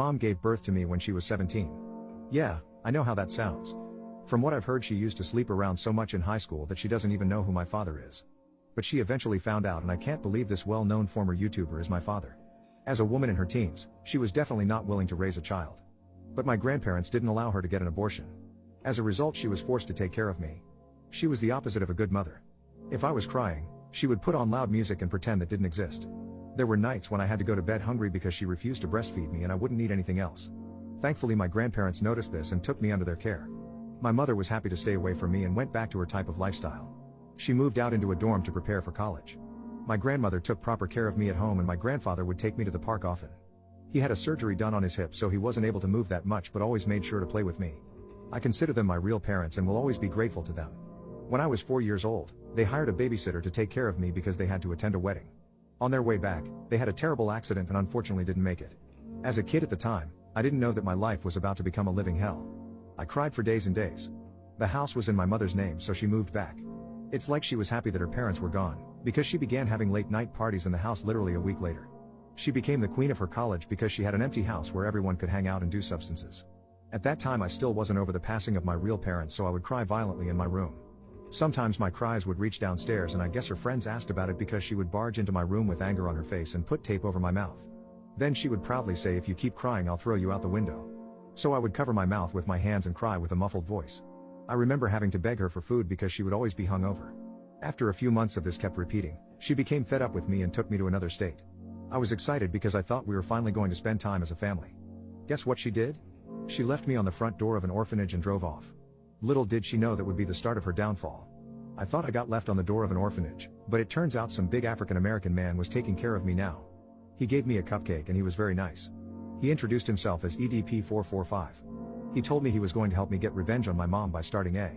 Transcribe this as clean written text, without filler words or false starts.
Mom gave birth to me when she was 17. Yeah, I know how that sounds. From what I've heard, she used to sleep around so much in high school that she doesn't even know who my father is. But she eventually found out, and I can't believe this well-known former YouTuber is my father. As a woman in her teens, she was definitely not willing to raise a child. But my grandparents didn't allow her to get an abortion. As a result, she was forced to take care of me. She was the opposite of a good mother. If I was crying, she would put on loud music and pretend that didn't exist. There were nights when I had to go to bed hungry because she refused to breastfeed me and I wouldn't eat anything else. Thankfully, my grandparents noticed this and took me under their care. My mother was happy to stay away from me and went back to her type of lifestyle. She moved out into a dorm to prepare for college. My grandmother took proper care of me at home, and my grandfather would take me to the park often. He had a surgery done on his hip, so he wasn't able to move that much, but always made sure to play with me. I consider them my real parents and will always be grateful to them. When I was 4 years old, they hired a babysitter to take care of me because they had to attend a wedding. On their way back, they had a terrible accident and unfortunately didn't make it. As a kid at the time, I didn't know that my life was about to become a living hell. I cried for days and days. The house was in my mother's name, so she moved back. It's like she was happy that her parents were gone, because she began having late night parties in the house literally a week later. She became the queen of her college because she had an empty house where everyone could hang out and do substances. At that time, I still wasn't over the passing of my real parents, so I would cry violently in my room. Sometimes my cries would reach downstairs, and I guess her friends asked about it because she would barge into my room with anger on her face and put tape over my mouth. Then she would proudly say, "If you keep crying, I'll throw you out the window." So I would cover my mouth with my hands and cry with a muffled voice. I remember having to beg her for food because she would always be hungover. After a few months of this kept repeating, she became fed up with me and took me to another state. I was excited because I thought we were finally going to spend time as a family. Guess what she did? She left me on the front door of an orphanage and drove off. Little did she know that would be the start of her downfall. I thought I got left on the door of an orphanage, but it turns out some big African American man was taking care of me now. He gave me a cupcake and he was very nice. He introduced himself as EDP 445. He told me he was going to help me get revenge on my mom by starting a